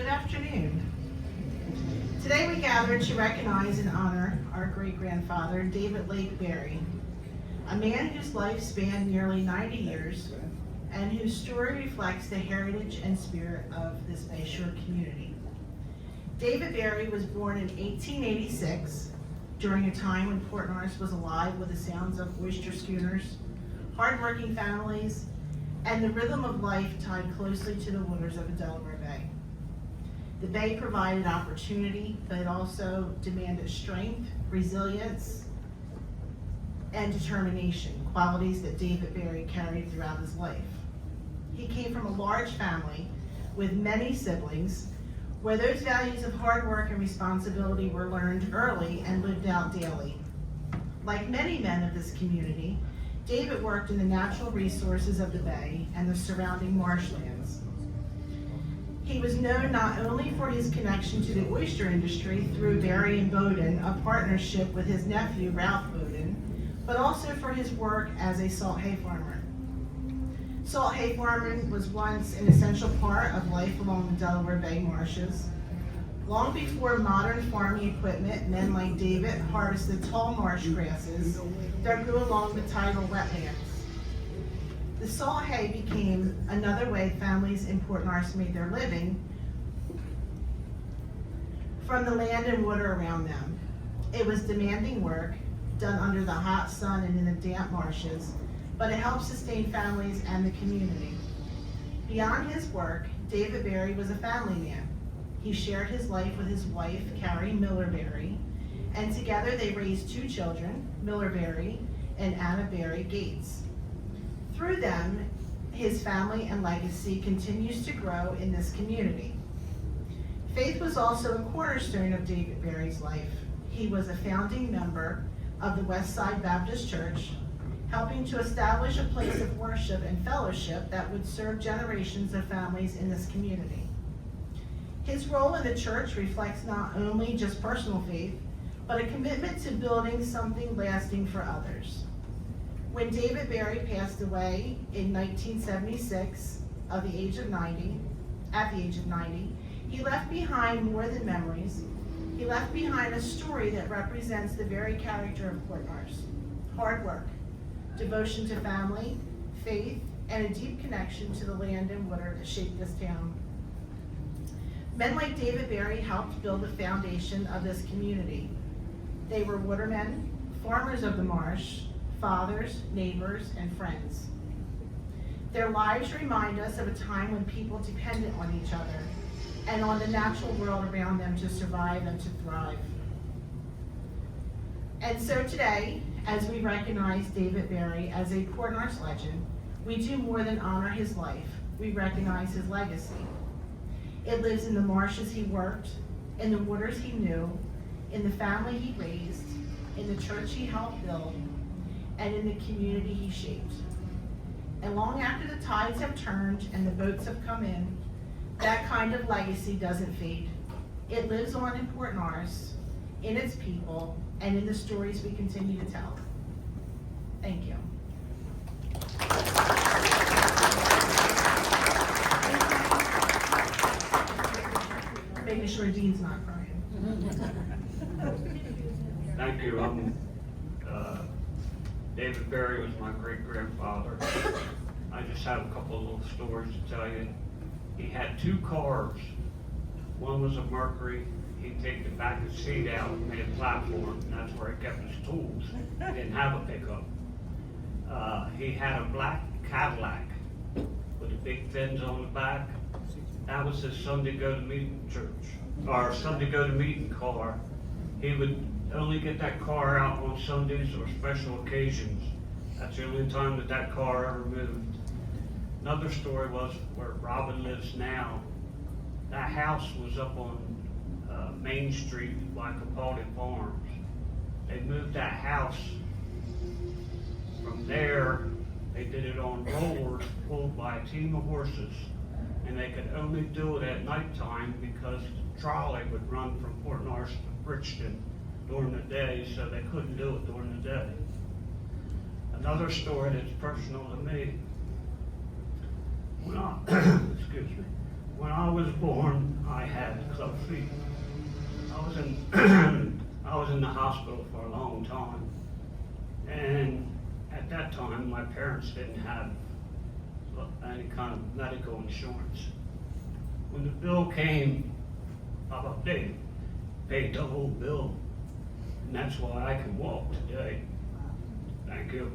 Good afternoon. Today we gather to recognize and honor our great-grandfather, David Lake Berry, a man whose life spanned nearly 90 years and whose story reflects the heritage and spirit of this Bayshore community. David Berry was born in 1886 during a time when Port Norris was alive with the sounds of oyster schooners, hardworking families, and the rhythm of life tied closely to the waters of the Delaware Bay. The Bay provided opportunity, but it also demanded strength, resilience, and determination, qualities that David Berry carried throughout his life. He came from a large family with many siblings, where those values of hard work and responsibility were learned early and lived out daily. Like many men of this community, David worked in the natural resources of the Bay and the surrounding marshlands. He was known not only for his connection to the oyster industry through Berry and Bowden, a partnership with his nephew Ralph Bowden, but also for his work as a salt hay farmer. Salt hay farming was once an essential part of life along the Delaware Bay marshes. Long before modern farming equipment, men like David harvested tall marsh grasses that grew along the tidal wetlands. The salt hay became another way families in Port Norris made their living from the land and water around them. It was demanding work, done under the hot sun and in the damp marshes, but it helped sustain families and the community. Beyond his work, David Berry was a family man. He shared his life with his wife, Carrie Miller Berry, and together they raised two children, Miller Berry and Anna Berry Gates. Through them, his family and legacy continues to grow in this community. Faith was also a cornerstone of David Berry's life. He was a founding member of the Westside Baptist Church, helping to establish a place of worship and fellowship that would serve generations of families in this community. His role in the church reflects not only just personal faith, but a commitment to building something lasting for others. When David Berry passed away in 1976 at the age of 90, he left behind more than memories. He left behind a story that represents the very character of Port Norris: hard work, devotion to family, faith, and a deep connection to the land and water that shaped this town. Men like David Berry helped build the foundation of this community. They were watermen, farmers of the marsh, fathers, neighbors, and friends. Their lives remind us of a time when people depended on each other and on the natural world around them to survive and to thrive. And so today, as we recognize David Berry as a Port Norris legend, we do more than honor his life. We recognize his legacy. It lives in the marshes he worked, in the waters he knew, in the family he raised, in the church he helped build, and in the community he shaped. And long after the tides have turned and the boats have come in, that kind of legacy doesn't fade. It lives on in Port Norris, in its people, and in the stories we continue to tell. Thank you. Making sure Dean's not crying. Thank you. David Berry was my great-grandfather. I just have a couple of little stories to tell you. He had two cars. One was a Mercury. He'd take the back of the seat out and made a platform, and that's where he kept his tools. He didn't have a pickup. He had a black Cadillac with the big fins on the back. That was his Sunday go-to-meeting church, or Sunday go-to-meeting car. He would only get that car out on Sundays or special occasions. That's the only time that car ever moved. Another story was where Robin lives now. That house was up on Main Street by Capaldi Farms. They moved that house. From there, they did it on rollers pulled by a team of horses. And they could only do it at nighttime because the trolley would run from Port Norris to Bridgeton during the day, so they couldn't do it during the day. Another story that's personal to me, excuse me, When I was born, I had club feet. I was in, I was in the hospital for a long time. And at that time, my parents didn't have any kind of medical insurance. When the bill came, they paid the whole bill. And that's why I can walk today. Thank you.